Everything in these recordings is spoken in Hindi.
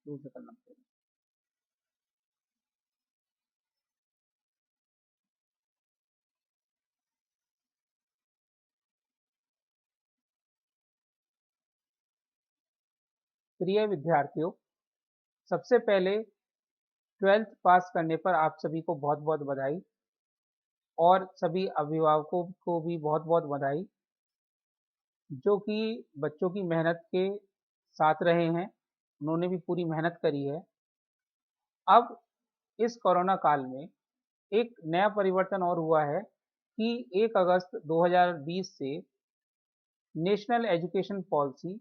दूर से करना पड़ेगा। प्रिय विद्यार्थियों, सबसे पहले 12th पास करने पर आप सभी को बहुत बहुत बधाई, और सभी अभिभावकों को भी बहुत बहुत बधाई जो कि बच्चों की मेहनत के साथ रहे हैं। उन्होंने भी पूरी मेहनत करी है। अब इस कोरोना काल में एक नया परिवर्तन और हुआ है कि 1 अगस्त 2020 से नेशनल एजुकेशन पॉलिसी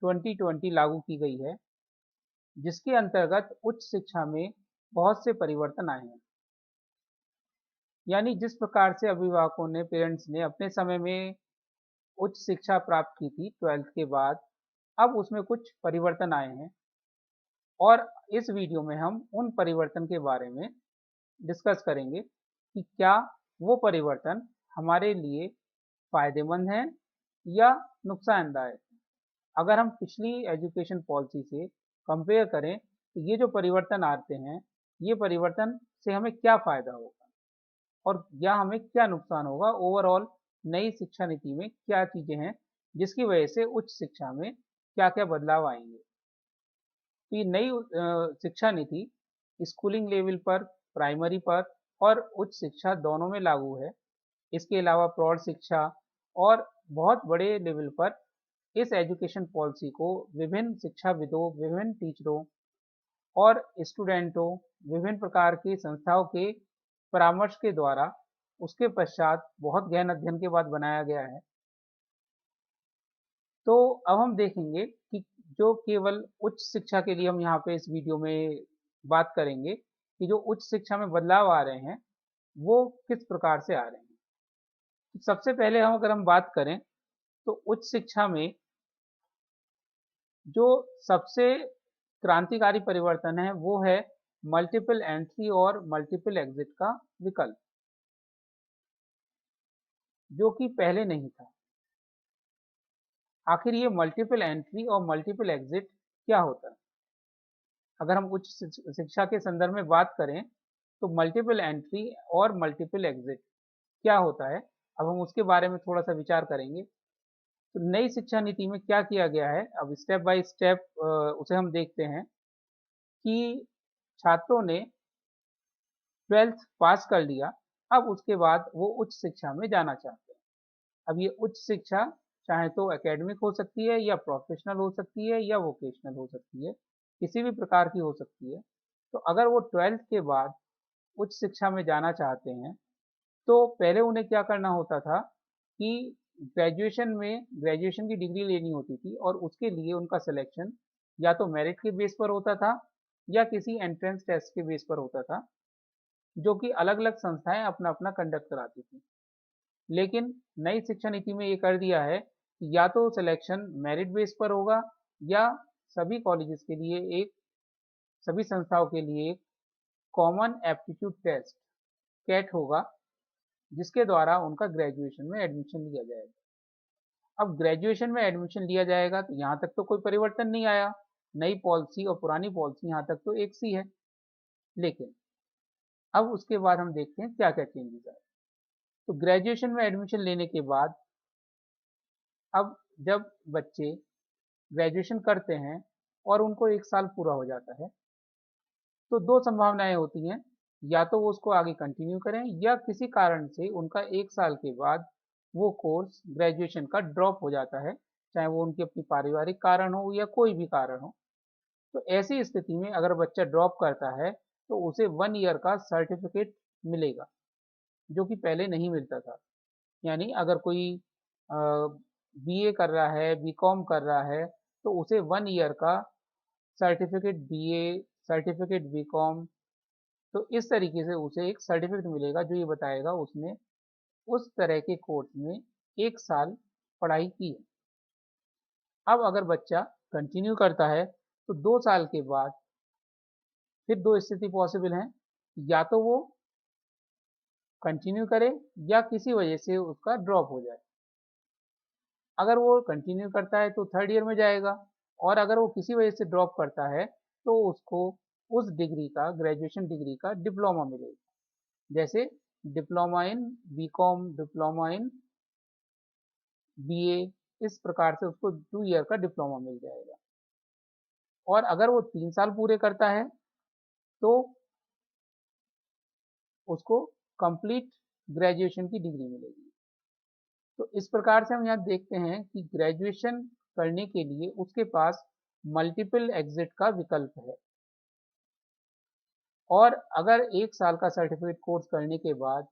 2020 लागू की गई है, जिसके अंतर्गत उच्च शिक्षा में बहुत से परिवर्तन आए हैं। यानी जिस प्रकार से अभिभावकों ने, पेरेंट्स ने अपने समय में उच्च शिक्षा प्राप्त की थी 12th के बाद, अब उसमें कुछ परिवर्तन आए हैं, और इस वीडियो में हम उन परिवर्तन के बारे में डिस्कस करेंगे कि क्या वो परिवर्तन हमारे लिए फायदेमंद हैं या नुकसानदायक। अगर हम पिछली एजुकेशन पॉलिसी से कंपेयर करें तो ये जो परिवर्तन आते हैं, ये परिवर्तन से हमें क्या फायदा होगा और या हमें क्या नुकसान होगा। ओवरऑल नई शिक्षा नीति में क्या चीजें हैं जिसकी वजह से उच्च शिक्षा में क्या क्या बदलाव आएंगे। तो ये नई शिक्षा नीति स्कूलिंग लेवल पर, प्राइमरी पर और उच्च शिक्षा दोनों में लागू है। इसके अलावा प्रौढ़ शिक्षा और बहुत बड़े लेवल पर इस एजुकेशन पॉलिसी को विभिन्न शिक्षाविदों, विभिन्न टीचरों और स्टूडेंटों, विभिन्न प्रकार की संस्थाओं के परामर्श के द्वारा, उसके पश्चात बहुत गहन अध्ययन के बाद बनाया गया है। तो अब हम देखेंगे कि जो केवल उच्च शिक्षा के लिए हम यहाँ पे इस वीडियो में बात करेंगे कि जो उच्च शिक्षा में बदलाव आ रहे हैं वो किस प्रकार से आ रहे हैं। सबसे पहले हम बात करें तो उच्च शिक्षा में जो सबसे क्रांतिकारी परिवर्तन है वो है मल्टीपल एंट्री और मल्टीपल एग्जिट का विकल्प, जो कि पहले नहीं था। आखिर ये मल्टीपल एंट्री और मल्टीपल एग्जिट क्या होता है? अगर हम उच्च शिक्षा के संदर्भ में बात करें तो मल्टीपल एंट्री और मल्टीपल एग्जिट क्या होता है, अब हम उसके बारे में थोड़ा सा विचार करेंगे। तो नई शिक्षा नीति में क्या किया गया है, अब स्टेप बाय स्टेप उसे हम देखते हैं कि छात्रों ने 12th पास कर लिया, अब उसके बाद वो उच्च शिक्षा में जाना चाहते हैं। अब ये उच्च शिक्षा चाहे तो एकेडमिक हो सकती है या प्रोफेशनल हो सकती है या वोकेशनल हो सकती है, किसी भी प्रकार की हो सकती है। तो अगर वो 12th के बाद उच्च शिक्षा में जाना चाहते हैं तो पहले उन्हें क्या करना होता था कि ग्रेजुएशन की डिग्री लेनी होती थी, और उसके लिए उनका सिलेक्शन या तो मेरिट के बेस पर होता था या किसी एंट्रेंस टेस्ट के बेस पर होता था, जो कि अलग अलग संस्थाएं अपना अपना कंडक्ट कराती थी। लेकिन नई शिक्षा नीति में ये कर दिया है कि या तो सिलेक्शन मेरिट बेस पर होगा या सभी कॉलेजेस के लिए एक, सभी संस्थाओं के लिए एक कॉमन एप्टीट्यूड टेस्ट कैट होगा, जिसके द्वारा उनका ग्रेजुएशन में एडमिशन लिया जाएगा। अब ग्रेजुएशन में एडमिशन लिया जाएगा तो यहाँ तक तो कोई परिवर्तन नहीं आया, नई पॉलिसी और पुरानी पॉलिसी यहाँ तक तो एक सी है। लेकिन अब उसके बाद हम देखते हैं क्या क्या चेंजेस आए। तो ग्रेजुएशन में एडमिशन लेने के बाद अब जब बच्चे ग्रेजुएशन करते हैं और उनको 1 साल पूरा हो जाता है तो दो संभावनाएं होती हैं, या तो वो उसको आगे कंटिन्यू करें या किसी कारण से उनका 1 साल के बाद वो कोर्स ग्रेजुएशन का ड्रॉप हो जाता है, चाहे वो उनकी अपनी पारिवारिक कारण हो या कोई भी कारण हो। तो ऐसी स्थिति में अगर बच्चा ड्रॉप करता है तो उसे 1 ईयर का सर्टिफिकेट मिलेगा, जो कि पहले नहीं मिलता था। यानी अगर कोई बीए कर रहा है, बीकॉम कर रहा है, तो उसे 1 ईयर का सर्टिफिकेट बीए, सर्टिफिकेट बीकॉम, तो इस तरीके से उसे एक सर्टिफिकेट मिलेगा जो ये बताएगा उसने उस तरह के कोर्स में 1 साल पढ़ाई की है। अब अगर बच्चा कंटिन्यू करता है तो 2 साल के बाद फिर दो स्थिति पॉसिबल हैं, या तो वो कंटिन्यू करे या किसी वजह से उसका ड्रॉप हो जाए। अगर वो कंटिन्यू करता है तो 3rd ईयर में जाएगा, और अगर वो किसी वजह से ड्रॉप करता है तो उसको उस डिग्री का, ग्रेजुएशन डिग्री का डिप्लोमा मिलेगा। जैसे diploma in BCom, diploma in BA, इस प्रकार से उसको 2 ईयर का डिप्लोमा मिल जाएगा। और अगर वो 3 साल पूरे करता है तो उसको कंप्लीट ग्रेजुएशन की डिग्री मिलेगी। तो इस प्रकार से हम यहाँ देखते हैं कि ग्रेजुएशन करने के लिए उसके पास मल्टीपल एग्जिट का विकल्प है। और अगर 1 साल का सर्टिफिकेट कोर्स करने के बाद,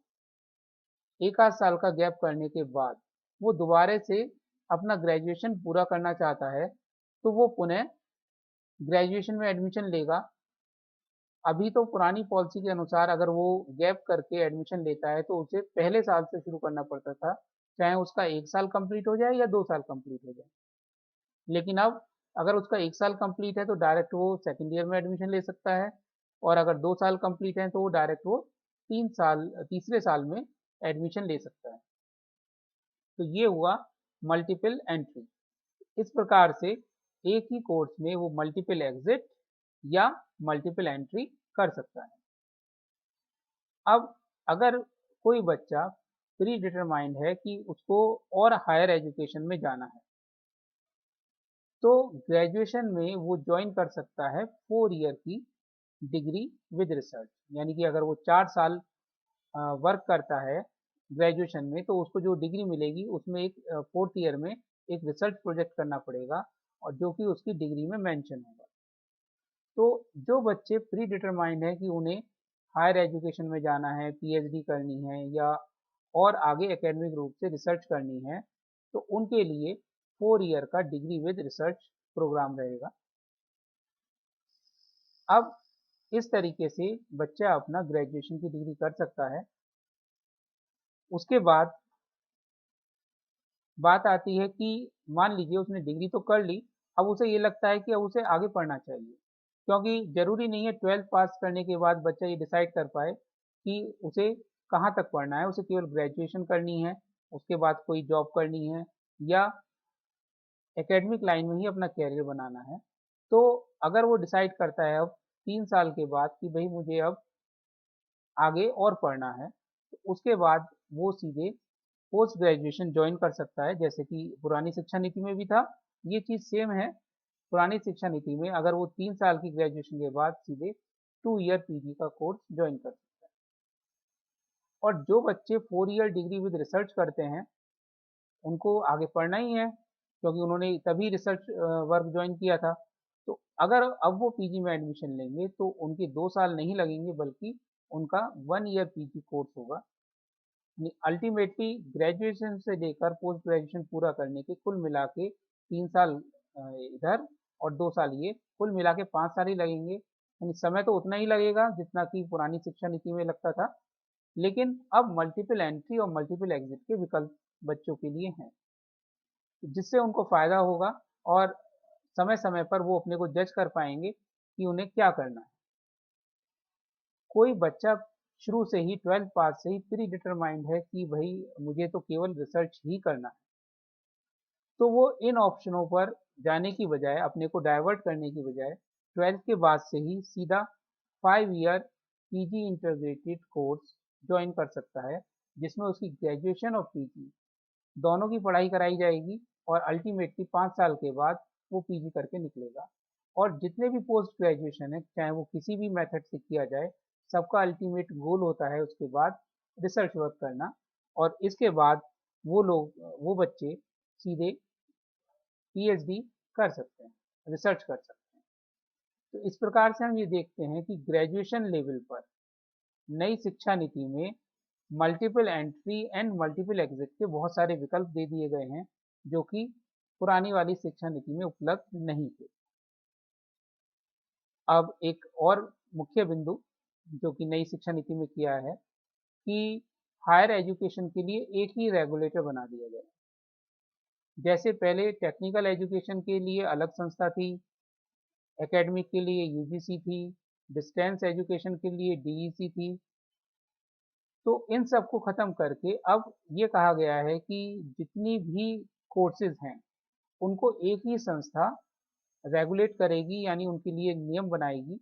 एक आध साल का गैप करने के बाद वो दोबारा से अपना ग्रेजुएशन पूरा करना चाहता है, तो वो पुनः ग्रेजुएशन में एडमिशन लेगा। अभी तो पुरानी पॉलिसी के अनुसार अगर वो गैप करके एडमिशन लेता है तो उसे पहले साल से शुरू करना पड़ता था, चाहे उसका 1 साल कंप्लीट हो जाए या 2 साल कंप्लीट हो जाए। लेकिन अब अगर उसका 1 साल कंप्लीट है तो डायरेक्ट वो सेकेंड ईयर में एडमिशन ले सकता है, और अगर 2 साल कंप्लीट है तो वो डायरेक्ट वो 3 साल, तीसरे साल में एडमिशन ले सकता है। तो ये हुआ मल्टीपल एंट्री। इस प्रकार से एक ही कोर्स में वो मल्टीपल एग्जिट या मल्टीपल एंट्री कर सकता है। अब अगर कोई बच्चा प्री डिटरमाइंड है कि उसको और हायर एजुकेशन में जाना है, तो ग्रेजुएशन में वो ज्वाइन कर सकता है 4 ईयर की डिग्री विद रिसर्च। यानी कि अगर वो 4 साल वर्क करता है ग्रेजुएशन में, तो उसको जो डिग्री मिलेगी उसमें एक 4th ईयर में एक रिसर्च प्रोजेक्ट करना पड़ेगा, और जो कि उसकी डिग्री में मेंशन होगा। तो जो बच्चे प्री डिटरमाइंड है कि उन्हें हायर एजुकेशन में जाना है, पीएचडी करनी है या और आगे एकेडमिक रूप से रिसर्च करनी है, तो उनके लिए 4 ईयर का डिग्री विद रिसर्च प्रोग्राम रहेगा। अब इस तरीके से बच्चा अपना ग्रेजुएशन की डिग्री कर सकता है। उसके बाद बात आती है कि मान लीजिए उसने डिग्री तो कर ली, अब उसे ये लगता है कि अब उसे आगे पढ़ना चाहिए, क्योंकि ज़रूरी नहीं है 12th पास करने के बाद बच्चा ये डिसाइड कर पाए कि उसे कहाँ तक पढ़ना है। उसे केवल ग्रेजुएशन करनी है, उसके बाद कोई जॉब करनी है, या एकेडमिक लाइन में ही अपना करियर बनाना है। तो अगर वो डिसाइड करता है अब 3 साल के बाद कि भाई मुझे अब आगे और पढ़ना है, तो उसके बाद वो सीधे पोस्ट ग्रेजुएशन ज्वाइन कर सकता है। जैसे कि पुरानी शिक्षा नीति में भी था, ये चीज़ सेम है। पुरानी शिक्षा नीति में अगर वो 3 साल की ग्रेजुएशन के बाद सीधे 2 ईयर पीजी का कोर्स ज्वाइन कर सकता है। और जो बच्चे 4 ईयर डिग्री विद रिसर्च करते हैं, उनको आगे पढ़ना ही है, क्योंकि उन्होंने तभी रिसर्च वर्क ज्वाइन किया था। तो अगर अब वो पीजी में एडमिशन लेंगे तो उनके 2 साल नहीं लगेंगे, बल्कि उनका 1 ईयर पीजी कोर्स होगा। अल्टीमेटली ग्रेजुएशन से लेकर पोस्ट ग्रेजुएशन पूरा करने के कुल मिला के 3 साल इधर और 2 साल ये, कुल मिला के 5 साल ही लगेंगे। यानी समय तो उतना ही लगेगा जितना कि पुरानी शिक्षा नीति में लगता था, लेकिन अब मल्टीपल एंट्री और मल्टीपल एग्जिट के विकल्प बच्चों के लिए हैं, जिससे उनको फायदा होगा, और समय समय पर वो अपने को जज कर पाएंगे कि उन्हें क्या करना है। कोई बच्चा शुरू से ही 12th पास से ही प्री डिटरमाइंड है कि भाई मुझे तो केवल रिसर्च ही करना है, तो वो इन ऑप्शनों पर जाने की बजाय, अपने को डाइवर्ट करने की बजाय 12th के बाद से ही सीधा 5 year PG integrated course join कर सकता है, जिसमें उसकी ग्रेजुएशन और पीजी दोनों की पढ़ाई कराई जाएगी, और अल्टीमेटली 5 साल के बाद वो पीजी करके निकलेगा। और जितने भी पोस्ट ग्रेजुएशन है, चाहे वो किसी भी मेथड से किया जाए, सबका अल्टीमेट गोल होता है उसके बाद रिसर्च वर्क करना। और इसके बाद वो लोग, वो बच्चे सीधे पीएचडी कर सकते हैं, रिसर्च कर सकते हैं। तो इस प्रकार से हम ये देखते हैं कि ग्रेजुएशन लेवल पर नई शिक्षा नीति में multiple entry and multiple exit के बहुत सारे विकल्प दे दिए गए हैं, जो कि पुरानी वाली शिक्षा नीति में उपलब्ध नहीं थे। अब एक और मुख्य बिंदु जो कि नई शिक्षा नीति में किया है कि हायर एजुकेशन के लिए एक ही रेगुलेटर बना दिया गया है। जैसे पहले टेक्निकल एजुकेशन के लिए अलग संस्था थी, एकेडमिक के लिए यूजीसी थी, डिस्टेंस एजुकेशन के लिए डीईसी थी, तो इन सब को खत्म करके अब ये कहा गया है कि जितनी भी कोर्सेज हैं उनको एक ही संस्था रेगुलेट करेगी, यानी उनके लिए नियम बनाएगी।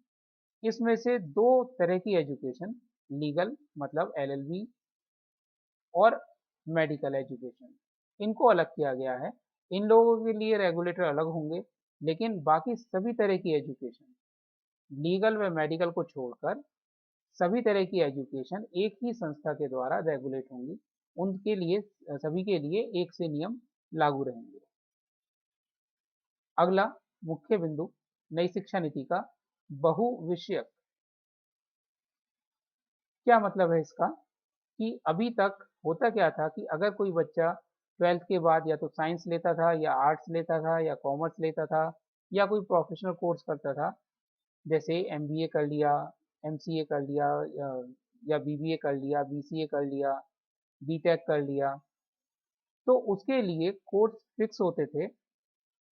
इसमें से दो तरह की एजुकेशन, लीगल मतलब एलएलबी और मेडिकल एजुकेशन, इनको अलग किया गया है। इन लोगों के लिए रेगुलेटर अलग होंगे, लेकिन बाकी सभी तरह की एजुकेशन, लीगल व मेडिकल को छोड़कर सभी तरह की एजुकेशन एक ही संस्था के द्वारा रेगुलेट होंगी। उनके लिए सभी के लिए एक से नियम लागू रहेंगे। अगला मुख्य बिंदु नई शिक्षा नीति का बहुविषयक। क्या मतलब है इसका? कि अभी तक होता क्या था कि अगर कोई बच्चा 12th के बाद या तो साइंस लेता था या आर्ट्स लेता था या कॉमर्स लेता था या कोई प्रोफेशनल कोर्स करता था, जैसे एमबीए कर लिया, एमसीए कर लिया, या बीबीए कर लिया, बीसीए कर लिया, बीटेक कर लिया, तो उसके लिए कोर्स फिक्स होते थे।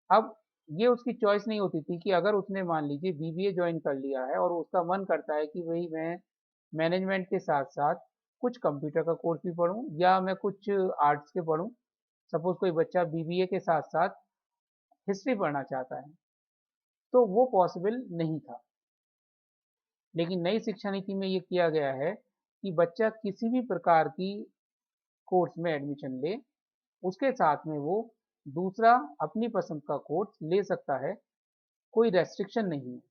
अब ये उसकी चॉइस नहीं होती थी कि अगर उसने मान लीजिए बीबीए ज्वाइन कर लिया है और उसका मन करता है कि भाई मैं मैनेजमेंट के साथ साथ कुछ कंप्यूटर का कोर्स भी पढूं या मैं कुछ आर्ट्स के पढूं। सपोज कोई बच्चा बीबीए के साथ साथ हिस्ट्री पढ़ना चाहता है, तो वो पॉसिबल नहीं था। लेकिन नई शिक्षा नीति में ये किया गया है कि बच्चा किसी भी प्रकार की कोर्स में एडमिशन ले, उसके साथ में वो दूसरा अपनी पसंद का कोर्स ले सकता है, कोई रेस्ट्रिक्शन नहीं है।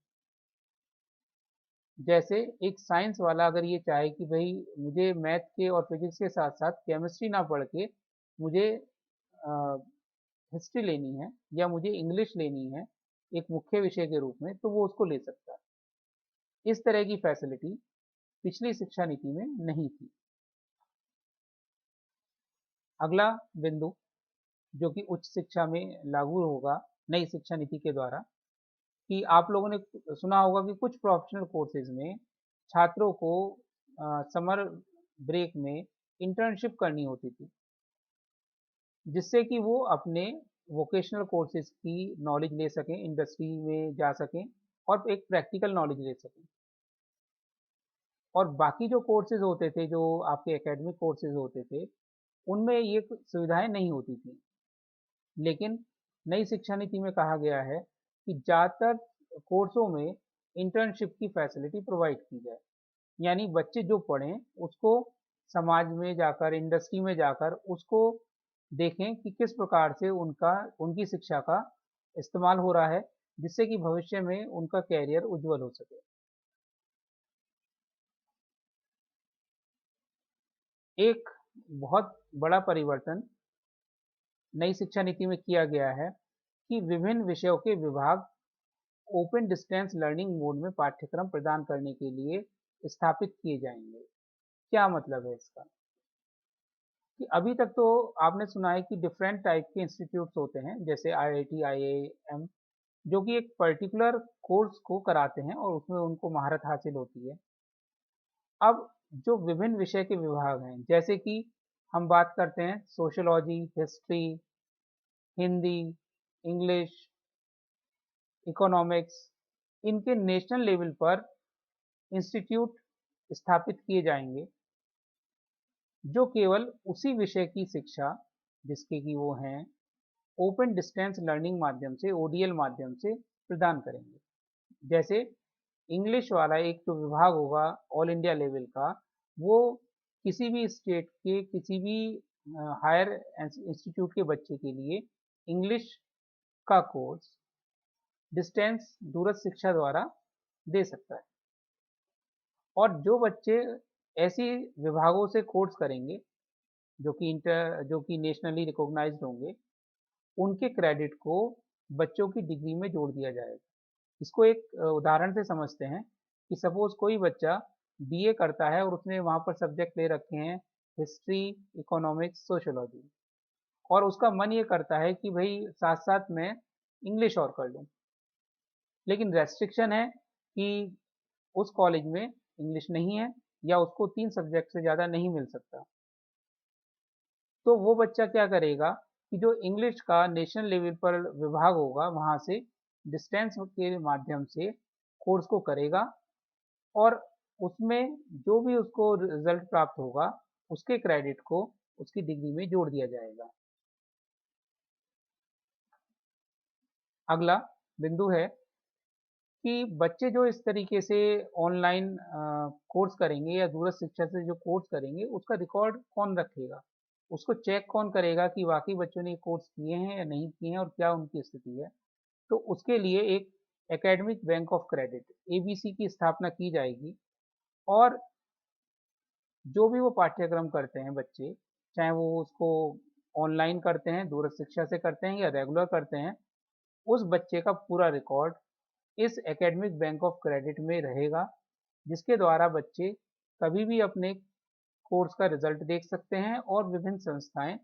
जैसे एक साइंस वाला अगर ये चाहे कि भाई मुझे मैथ के और फिजिक्स के साथ साथ केमिस्ट्री ना पढ़ के मुझे हिस्ट्री लेनी है या मुझे इंग्लिश लेनी है एक मुख्य विषय के रूप में, तो वो उसको ले सकता है। इस तरह की फैसिलिटी पिछली शिक्षा नीति में नहीं थी। अगला बिंदु जो कि उच्च शिक्षा में लागू होगा नई शिक्षा नीति के द्वारा, कि आप लोगों ने सुना होगा कि कुछ प्रोफेशनल कोर्सेज में छात्रों को समर ब्रेक में इंटर्नशिप करनी होती थी, जिससे कि वो अपने वोकेशनल कोर्सेज की नॉलेज ले सकें, इंडस्ट्री में जा सकें और एक प्रैक्टिकल नॉलेज ले सकें। और बाकी जो कोर्सेज होते थे, जो आपके एकेडमिक कोर्सेज होते थे, उनमें ये सुविधाएं नहीं होती थी। लेकिन नई शिक्षा नीति में कहा गया है कि ज़्यादातर कोर्सों में इंटर्नशिप की फैसिलिटी प्रोवाइड की जाए, यानी बच्चे जो पढ़ें उसको समाज में जाकर, इंडस्ट्री में जाकर उसको देखें कि किस प्रकार से उनका उनकी शिक्षा का इस्तेमाल हो रहा है, जिससे कि भविष्य में उनका कैरियर उज्जवल हो सके। एक बहुत बड़ा परिवर्तन नई शिक्षा नीति में किया गया है कि विभिन्न विषयों के विभाग ओपन डिस्टेंस लर्निंग मोड में पाठ्यक्रम प्रदान करने के लिए स्थापित किए जाएंगे। क्या मतलब है इसका? कि अभी तक तो आपने सुना है कि डिफरेंट टाइप के इंस्टीट्यूट्स होते हैं, जैसे आईआईटी, आईआईएम, जो कि एक पर्टिकुलर कोर्स को कराते हैं और उसमें उनको महारत हासिल होती है। अब जो विभिन्न विषय के विभाग हैं, जैसे कि हम बात करते हैं sociology, history, Hindi, English, economics, इनके नेशनल लेवल पर इंस्टीट्यूट स्थापित किए जाएंगे, जो केवल उसी विषय की शिक्षा जिसके कि वो हैं ओपन डिस्टेंस लर्निंग माध्यम से, ओडीएल माध्यम से प्रदान करेंगे। जैसे इंग्लिश वाला एक जो विभाग होगा ऑल इंडिया लेवल का, वो किसी भी स्टेट के किसी भी हायर इंस्टीट्यूट के बच्चे के लिए इंग्लिश का कोर्स डिस्टेंस दूरस्थ शिक्षा द्वारा दे सकता है। और जो बच्चे ऐसी विभागों से कोर्स करेंगे जो कि नेशनली रिकॉग्नाइज्ड होंगे, उनके क्रेडिट को बच्चों की डिग्री में जोड़ दिया जाएगा। इसको एक उदाहरण से समझते हैं कि सपोज कोई बच्चा बीए करता है और उसने वहाँ पर सब्जेक्ट ले रखे हैं हिस्ट्री, इकोनॉमिक्स, सोशियोलॉजी, और उसका मन ये करता है कि भाई साथ साथ मैं इंग्लिश और कर लूँ, लेकिन रेस्ट्रिक्शन है कि उस कॉलेज में इंग्लिश नहीं है या उसको 3 सब्जेक्ट से ज़्यादा नहीं मिल सकता। तो वो बच्चा क्या करेगा कि जो इंग्लिश का नेशनल लेवल पर विभाग होगा, वहाँ से डिस्टेंस के माध्यम से कोर्स को करेगा और उसमें जो भी उसको रिजल्ट प्राप्त होगा, उसके क्रेडिट को उसकी डिग्री में जोड़ दिया जाएगा। अगला बिंदु है कि बच्चे जो इस तरीके से ऑनलाइन कोर्स करेंगे या दूरस्थ शिक्षा से जो कोर्स करेंगे उसका रिकॉर्ड कौन रखेगा? उसको चेक कौन करेगा कि वाक़ई बच्चों ने ये कोर्स किए हैं या नहीं किए हैं और क्या उनकी स्थिति है? तो उसके लिए एक academic bank of credit ABC की स्थापना की जाएगी और जो भी वो पाठ्यक्रम करते हैं बच्चे, चाहे वो उसको ऑनलाइन करते हैं, दूरस्थ शिक्षा से करते हैं या रेगुलर करते हैं, उस बच्चे का पूरा रिकॉर्ड इस एकेडमिक बैंक ऑफ क्रेडिट में रहेगा, जिसके द्वारा बच्चे कभी भी अपने कोर्स का रिजल्ट देख सकते हैं और विभिन्न संस्थाएं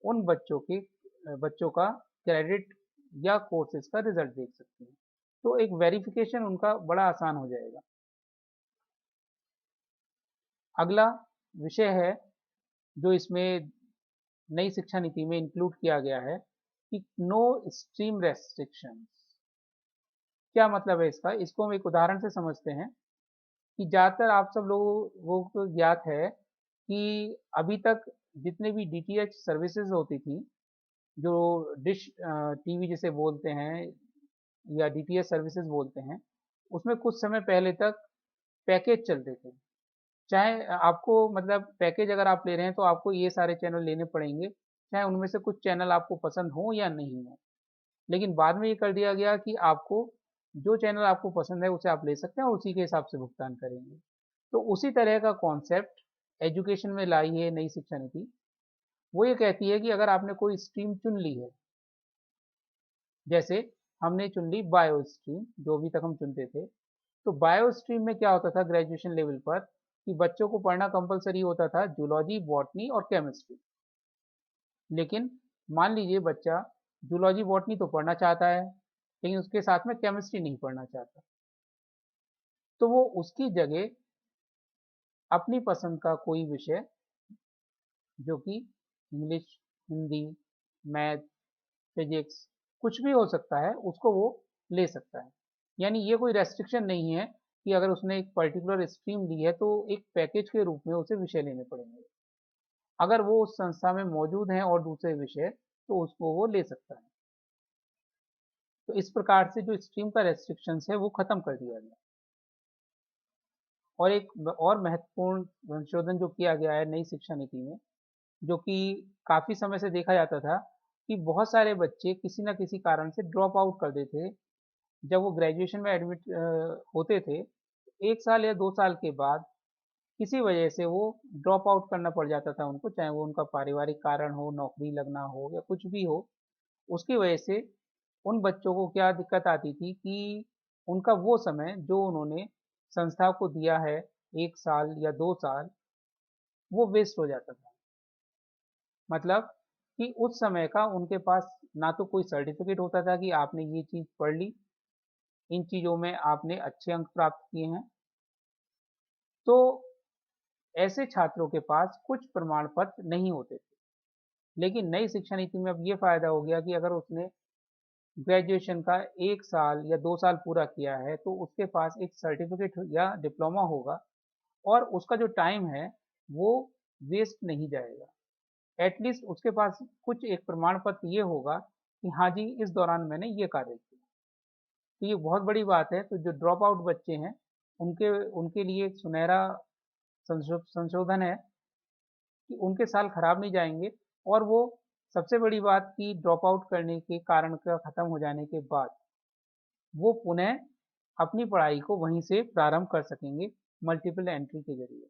उन बच्चों का क्रेडिट या कोर्सेज का रिजल्ट देख सकती हैं। तो एक वेरिफिकेशन उनका बड़ा आसान हो जाएगा। अगला विषय है जो इसमें नई शिक्षा नीति में इंक्लूड किया गया है कि नो स्ट्रीम रेस्ट्रिक्शंस। क्या मतलब है इसका? इसको हम एक उदाहरण से समझते हैं कि ज़्यादातर आप सब लोगों को ज्ञात है कि अभी तक जितने भी डीटीएच सर्विसेज होती थी, जो डिश टीवी जिसे बोलते हैं या डीटीएच सर्विसेज बोलते हैं, उसमें कुछ समय पहले तक पैकेज चलते थे। चाहे आपको मतलब पैकेज अगर आप ले रहे हैं तो आपको ये सारे चैनल लेने पड़ेंगे, चाहे उनमें से कुछ चैनल आपको पसंद हो या नहीं हो। लेकिन बाद में ये कर दिया गया कि आपको जो चैनल आपको पसंद है उसे आप ले सकते हैं और उसी के हिसाब से भुगतान करेंगे। तो उसी तरह का कॉन्सेप्ट एजुकेशन में लाई है नई शिक्षा नीति। वो ये कहती है कि अगर आपने कोई स्ट्रीम चुन ली है, जैसे हमने चुन ली बायो स्ट्रीम, जो अभी तक हम चुनते थे, तो बायो स्ट्रीम में क्या होता था ग्रेजुएशन लेवल पर कि बच्चों को पढ़ना कंपलसरी होता था जूलॉजी, बॉटनी और केमिस्ट्री। लेकिन मान लीजिए बच्चा जूलॉजी बॉटनी तो पढ़ना चाहता है, लेकिन उसके साथ में केमिस्ट्री नहीं पढ़ना चाहता, तो वो उसकी जगह अपनी पसंद का कोई विषय, जो कि इंग्लिश, हिंदी, मैथ, फिजिक्स कुछ भी हो सकता है, उसको वो ले सकता है। यानी ये कोई रेस्ट्रिक्शन नहीं है कि अगर उसने एक पर्टिकुलर स्ट्रीम ली है तो एक पैकेज के रूप में उसे विषय लेने पड़ेंगे। अगर वो उस संस्था में मौजूद हैं और दूसरे विषय, तो उसको वो ले सकता है। तो इस प्रकार से जो स्ट्रीम का रेस्ट्रिक्शंस है वो खत्म कर दिया गया। और एक और महत्वपूर्ण संशोधन जो किया गया है नई शिक्षा नीति में, जो कि काफ़ी समय से देखा जाता था कि बहुत सारे बच्चे किसी न किसी कारण से ड्रॉप आउट कर देते थे। जब वो ग्रेजुएशन में एडमिट होते थे, 1 साल या 2 साल के बाद किसी वजह से वो ड्रॉप आउट करना पड़ जाता था उनको, चाहे वो उनका पारिवारिक कारण हो, नौकरी लगना हो या कुछ भी हो। उसकी वजह से उन बच्चों को क्या दिक्कत आती थी कि उनका वो समय जो उन्होंने संस्था को दिया है, 1 साल या 2 साल, वो वेस्ट हो जाता था। मतलब कि उस समय का उनके पास ना तो कोई सर्टिफिकेट होता था कि आपने ये चीज़ पढ़ ली, इन चीज़ों में आपने अच्छे अंक प्राप्त किए हैं। तो ऐसे छात्रों के पास कुछ प्रमाण पत्र नहीं होते थे। लेकिन नई शिक्षा नीति में अब ये फ़ायदा हो गया कि अगर उसने ग्रेजुएशन का 1 साल या 2 साल पूरा किया है, तो उसके पास एक सर्टिफिकेट या डिप्लोमा होगा और उसका जो टाइम है, वो वेस्ट नहीं जाएगा। एटलीस्ट उसके पास कुछ एक प्रमाण पत्र ये होगा कि हाँ जी, इस दौरान मैंने ये कार्य किया। तो ये बहुत बड़ी बात है। तो जो ड्रॉप आउट बच्चे हैं, उनके उनके लिए एक सुनहरा संशोधन है कि उनके साल खराब नहीं जाएंगे और वो सबसे बड़ी बात कि ड्रॉप आउट करने के कारण का खत्म हो जाने के बाद वो पुनः अपनी पढ़ाई को वहीं से प्रारंभ कर सकेंगे मल्टीपल एंट्री के जरिए।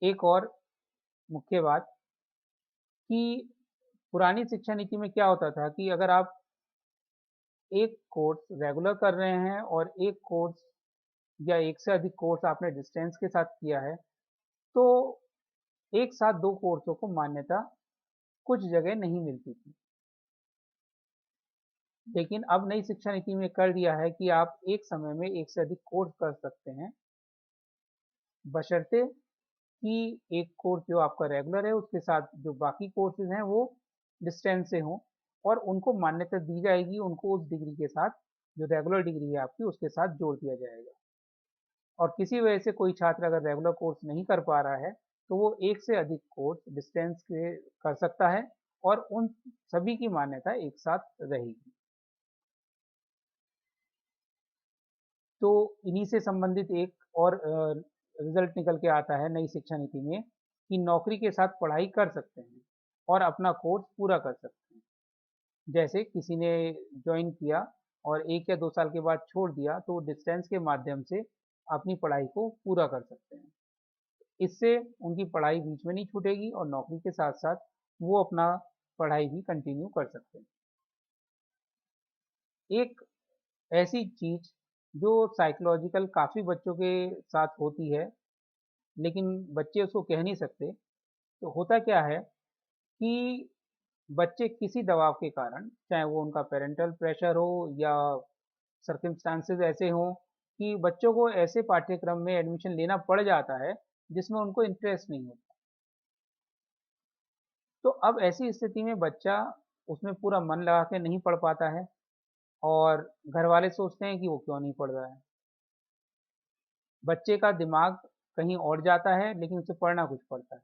एक और मुख्य बात कि पुरानी शिक्षा नीति में क्या होता था कि अगर आप एक कोर्स रेगुलर कर रहे हैं और एक कोर्स या एक से अधिक कोर्स आपने डिस्टेंस के साथ किया है, तो एक साथ 2 कोर्सों को मान्यता कुछ जगह नहीं मिलती थी। लेकिन अब नई शिक्षा नीति में कर दिया है कि आप एक समय में एक से अधिक कोर्स कर सकते हैं, बशर्ते कि एक कोर्स जो आपका रेगुलर है उसके साथ जो बाकी कोर्सेज हैं वो डिस्टेंस से हों और उनको मान्यता दी जाएगी, उनको उस डिग्री के साथ जो रेगुलर डिग्री है आपकी उसके साथ जोड़ दिया जाएगा। और किसी वजह से कोई छात्र अगर रेगुलर कोर्स नहीं कर पा रहा है, तो वो एक से अधिक कोर्स डिस्टेंस के कर सकता है और उन सभी की मान्यता एक साथ रहेगी। तो इन्हीं से संबंधित एक और रिजल्ट निकल के आता है नई शिक्षा नीति में कि नौकरी के साथ पढ़ाई कर सकते हैं और अपना कोर्स पूरा कर सकते हैं। जैसे किसी ने ज्वाइन किया और 1 या 2 साल के बाद छोड़ दिया तो डिस्टेंस के माध्यम से अपनी पढ़ाई को पूरा कर सकते हैं। इससे उनकी पढ़ाई बीच में नहीं छूटेगी और नौकरी के साथ-साथ वो अपना पढ़ाई भी कंटिन्यू कर सकते हैं। एक ऐसी चीज़ जो साइकोलॉजिकल काफ़ी बच्चों के साथ होती है, लेकिन बच्चे उसको कह नहीं सकते। तो होता क्या है कि बच्चे किसी दबाव के कारण, चाहे वो उनका पैरेंटल प्रेशर हो या सर्कमस्टांसेस ऐसे हों कि बच्चों को ऐसे पाठ्यक्रम में एडमिशन लेना पड़ जाता है, जिसमें उनको इंटरेस्ट नहीं होता। तो अब ऐसी स्थिति में बच्चा उसमें पूरा मन लगा के नहीं पढ़ पाता है और घरवाले सोचते हैं कि वो क्यों नहीं पढ़ रहा है। बच्चे का दिमाग कहीं और जाता है, लेकिन उसे पढ़ना कुछ पड़ता है।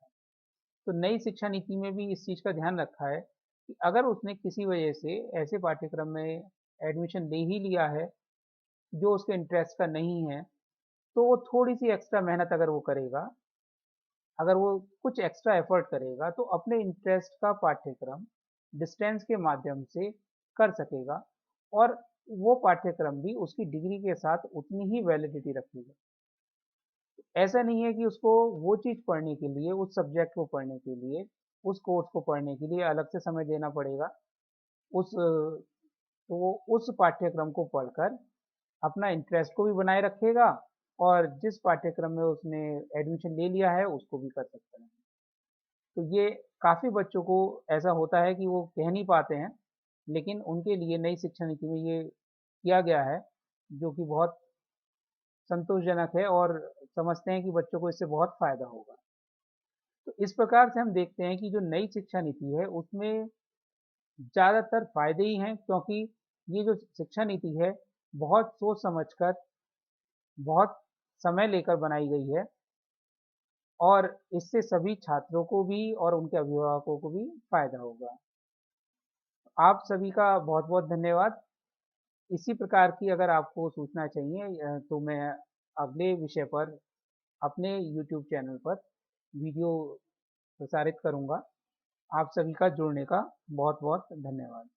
तो नई शिक्षा नीति में भी इस चीज़ का ध्यान रखा है कि अगर उसने किसी वजह से ऐसे पाठ्यक्रम में एडमिशन ले ही लिया है, जो उसके इंटरेस्ट का नहीं है, तो वो थोड़ी-सी एक्स्ट्रा मेहनत अगर वो करेगा, अगर वो कुछ एक्स्ट्रा एफर्ट करेगा, तो अपने इंटरेस्ट का पाठ्यक्रम डिस्टेंस के माध्यम से कर सकेगा और वो पाठ्यक्रम भी उसकी डिग्री के साथ उतनी ही वैलिडिटी रखेगा। ऐसा नहीं है कि उसको वो चीज़ पढ़ने के लिए, उस सब्जेक्ट को पढ़ने के लिए, उस कोर्स को पढ़ने के लिए अलग से समय देना पड़ेगा। तो वो उस पाठ्यक्रम को पढ़कर अपना इंटरेस्ट को भी बनाए रखेगा और जिस पाठ्यक्रम में उसने एडमिशन ले लिया है, उसको भी कर सकता है। तो ये काफ़ी बच्चों को ऐसा होता है कि वो कह नहीं पाते हैं, लेकिन उनके लिए नई शिक्षा नीति में ये किया गया है, जो कि बहुत संतोषजनक है और समझते हैं कि बच्चों को इससे बहुत फ़ायदा होगा। तो इस प्रकार से हम देखते हैं कि जो नई शिक्षा नीति है, उसमें ज़्यादातर फ़ायदे ही हैं क्योंकि ये जो शिक्षा नीति है, बहुत सोच समझकर, बहुत समय लेकर बनाई गई है और इससे सभी छात्रों को भी और उनके अभिभावकों को भी फ़ायदा होगा। आप सभी का बहुत-बहुत धन्यवाद। इसी प्रकार की अगर आपको सूचना चाहिए तो मैं अगले विषय पर अपने यूट्यूब चैनल पर वीडियो प्रसारित करूँगा। आप सभी का जुड़ने का बहुत-बहुत धन्यवाद।